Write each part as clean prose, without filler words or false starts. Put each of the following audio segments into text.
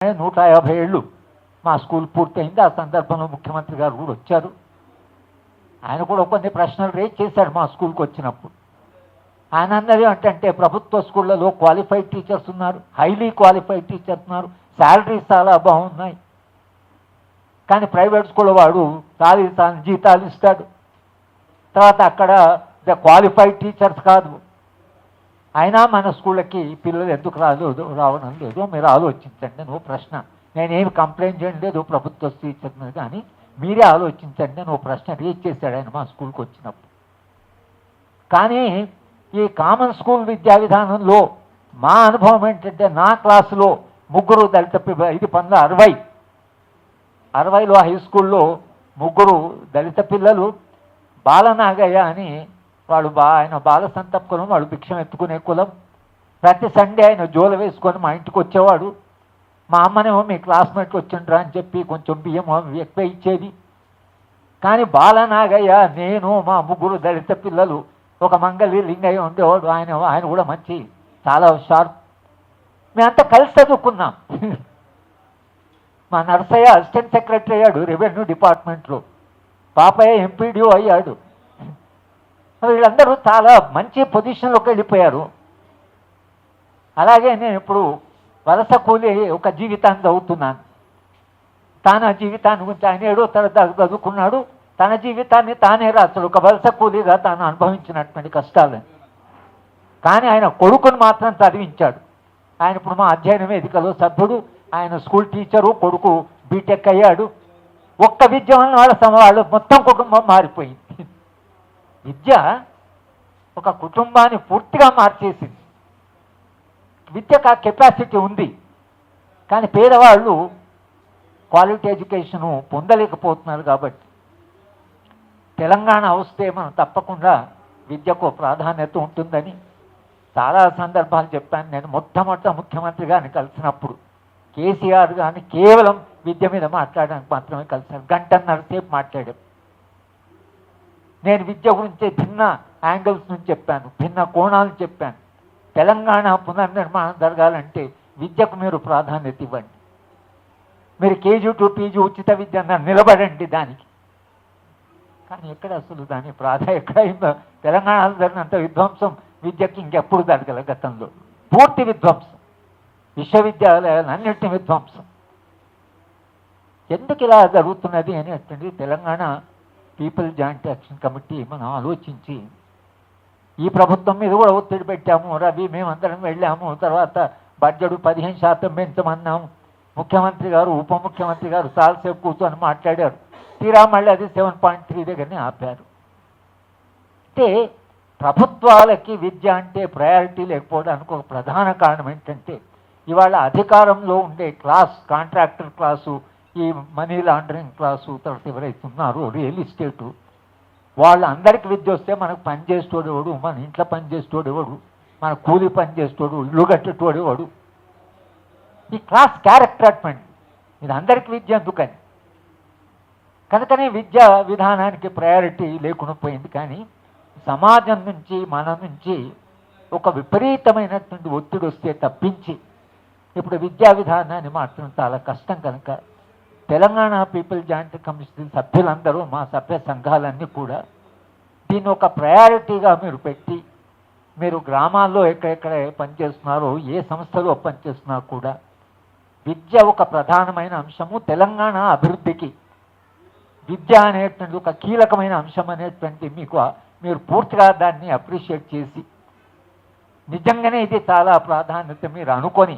150 ఏళ్ళు మా స్కూల్ పూర్తయింది. ఆ సందర్భంలో ముఖ్యమంత్రి గారు కూడా వచ్చారు. ఆయన కూడా కొన్ని ప్రశ్నలు రేజ్ చేశాడు మా స్కూల్కి వచ్చినప్పుడు. ఆయన అన్నది ఏంటంటే ప్రభుత్వ స్కూళ్ళలో క్వాలిఫైడ్ టీచర్స్ ఉన్నారు, హైలీ క్వాలిఫైడ్ టీచర్స్ ఉన్నారు, శాలరీస్ చాలా బాగున్నాయి. కానీ ప్రైవేట్ స్కూల్ వాడు జీతాలు ఇస్తాడు. తర్వాత అక్కడ క్వాలిఫైడ్ టీచర్స్ కాదు. అయినా మన స్కూళ్ళకి పిల్లలు ఎందుకు రావడం లేదు మీరు ఆలోచించండి. నువ్వు ప్రశ్న, నేనేమి కంప్లైంట్ చేయడం లేదు ప్రభుత్వ టీచర్ మీద, కానీ మీరే ఆలోచించండి. నువ్వు ప్రశ్న రీచ్ చేశాడు ఆయన మా స్కూల్కి వచ్చినప్పుడు. కానీ ఈ కామన్ స్కూల్ విద్యా విధానంలో మా అనుభవం ఏంటంటే, నా క్లాసులో 3 దళిత ఇది 1960లో హై స్కూల్లో 3 దళిత పిల్లలు. బాలనాగయ్య అని వాడు ఆయన బాల సంతప కులం, వాడు భిక్షం ఎత్తుకునే కులం. ప్రతి సండే ఆయన జోలు వేసుకొని మా ఇంటికి వచ్చేవాడు. మా అమ్మనేమో మీ క్లాస్మేట్ వచ్చిండ్రా అని చెప్పి కొంచెం బియ్యం ఎక్కువ ఇచ్చేది. కానీ బాలనాగయ్య, నేను, మా 3 దళిత పిల్లలు, ఒక మంగళి లింగయ్య ఉండేవాడు. ఆయన కూడా మంచి చాలా షార్ప్. మేమంతా కలిసి చదువుకున్నాం. మా నర్సయ్య అసిస్టెంట్ సెక్రటరీ అయ్యాడు రెవెన్యూ డిపార్ట్మెంట్లో, పాపయ్య ఎంపీడీఓ అయ్యాడు. వీళ్ళందరూ చాలా మంచి పొజిషన్లోకి వెళ్ళిపోయారు. అలాగే నేను ఇప్పుడు వలస కూలి ఒక జీవితాన్ని చదువుతున్నాను. తన జీవితాన్ని గురించి ఆయన 7వ తరగతి చదువుకున్నాడు. తన జీవితాన్ని తానే రాస్తాడు, ఒక వలస కూలీగా తాను అనుభవించినటువంటి కష్టాలని. కానీ ఆయన కొడుకుని మాత్రం చదివించాడు. ఆయన ఇప్పుడు మా అధ్యయన వేదికలో సభ్యుడు. ఆయన స్కూల్ టీచరు, కొడుకు బీటెక్ అయ్యాడు. ఒక్క విద్య వలన వాళ్ళు మొత్తం కుటుంబం మారిపోయింది. విద్య ఒక కుటుంబాన్ని పూర్తిగా మార్చేసింది. విద్యకు ఆ కెపాసిటీ ఉంది, కానీ పేదవాళ్ళు క్వాలిటీ ఎడ్యుకేషను పొందలేకపోతున్నారు. కాబట్టి తెలంగాణ వస్తే మనం తప్పకుండా విద్యకు ప్రాధాన్యత ఉంటుందని చాలా సందర్భాలు చెప్పాను. నేను మొట్టమొదట ముఖ్యమంత్రి గారిని కలిసినప్పుడు కేసీఆర్ గారిని కేవలం విద్య మీద మాట్లాడడానికి మాత్రమే కలిసాను. 1.5 సేపు మాట్లాడాం. నేను విద్య గురించి భిన్న యాంగిల్స్ నుంచి చెప్పాను, భిన్న కోణాలు చెప్పాను. తెలంగాణ పునర్నిర్మాణం జరగాలంటే విద్యకు మీరు ప్రాధాన్యత ఇవ్వండి. మీరు కేజీ టు పీజీ ఉచిత విద్య నిలబడండి దానికి. కానీ ఎక్కడ అసలు దాని ఎక్కడైందో తెలంగాణలో జరిగినంత విధ్వంసం విద్యకి ఇంకెప్పుడు జరగల. గతంలో పూర్తి విధ్వంసం, విశ్వవిద్యాలయాలు అన్నింటినీ విధ్వంసం. ఎందుకు ఇలా జరుగుతున్నది అనేటువంటి Telangana people joint action committee మనం ఆలోచించి ఈ ప్రభుత్వం మీద కూడా ఒత్తిడి పెట్టాము. రవి మేమందరం వెళ్ళాము. తర్వాత బడ్జెట్ 15% పెంచమన్నాము. ముఖ్యమంత్రి గారు, ఉప ముఖ్యమంత్రి గారు చాలాసేపు కూర్చొని మాట్లాడారు. తీరా మళ్ళీ అది 7.3 దగ్గరనే ఆపారు. అంటే ప్రభుత్వాలకి విద్య అంటే ప్రయారిటీ లేకపోవడానికి ఒక ప్రధాన కారణం ఏంటంటే, ఇవాళ అధికారంలో ఉండే క్లాస్, కాంట్రాక్టర్ క్లాసు, ఈ మనీ లాండరింగ్ క్లాసు, తర్వాత ఎవరైతే ఉన్నారో రియల్ ఎస్టేటు, వాళ్ళందరికీ విద్య వస్తే మనకు పని చేసేటోడు ఎవడు, మన ఇంట్లో పని చేసేటోడు ఎవడు, మన కూలి పని చేసేటోడు, ఇల్లు కట్టేటోడు ఎవడు. ఈ క్లాస్ క్యారెక్టర్మెంట్ ఇది అందరికీ విద్య ఎందుకని. కనుకనే విద్యా విధానానికి ప్రయారిటీ లేకుండా పోయింది. కానీ సమాజం నుంచి, మన నుంచి ఒక విపరీతమైనటువంటి ఒత్తిడి వస్తే తప్పించి ఇప్పుడు విద్యా విధానాన్ని మాత్రం చాలా కష్టం. కనుక తెలంగాణ పీపుల్ జాయింట్ కమిటీ సభ్యులందరూ, మా సభ్య సంఘాలన్నీ కూడా దీన్ని ఒక ప్రయారిటీగా మీరు పెట్టి, మీరు గ్రామాల్లో ఎక్కడెక్కడ పనిచేస్తున్నారో, ఏ సంస్థలో పనిచేస్తున్నా కూడా విద్య ఒక ప్రధానమైన అంశము. తెలంగాణ అభివృద్ధికి విద్య అనేటువంటి ఒక కీలకమైన అంశం అనేటువంటి మీరు పూర్తిగా దాన్ని అప్రిషియేట్ చేసి, నిజంగానే ఇది చాలా ప్రాధాన్యత మీరు అనుకొని,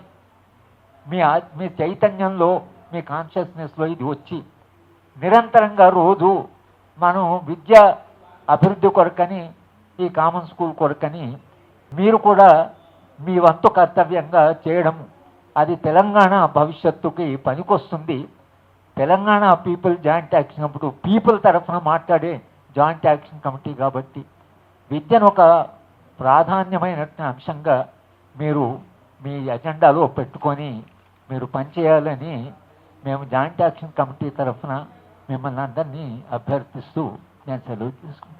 మీ చైతన్యంలో, మీ కాన్షియస్నెస్లో ఇది వచ్చి నిరంతరంగా రోజు మనం విద్య అభివృద్ధి కొరకని, ఈ కామన్ స్కూల్ కొరకని మీరు కూడా మీ వంతు కర్తవ్యంగా చేయడం, అది తెలంగాణ భవిష్యత్తుకి పనికొస్తుంది. తెలంగాణ పీపుల్ జాయింట్ యాక్షన్ అప్పుడు పీపుల్ తరఫున మాట్లాడే జాయింట్ యాక్షన్ కమిటీ కాబట్టి విద్యను ఒక ప్రాధాన్యమైన అంశంగా మీరు మీ ఎజెండాలో పెట్టుకొని మీరు పనిచేయాలని మేము జాయింట్ యాక్షన్ కమిటీ తరఫున మిమ్మల్ని అందరినీ అభ్యర్థిస్తూ నేను సెలవు తీసుకుంటాను.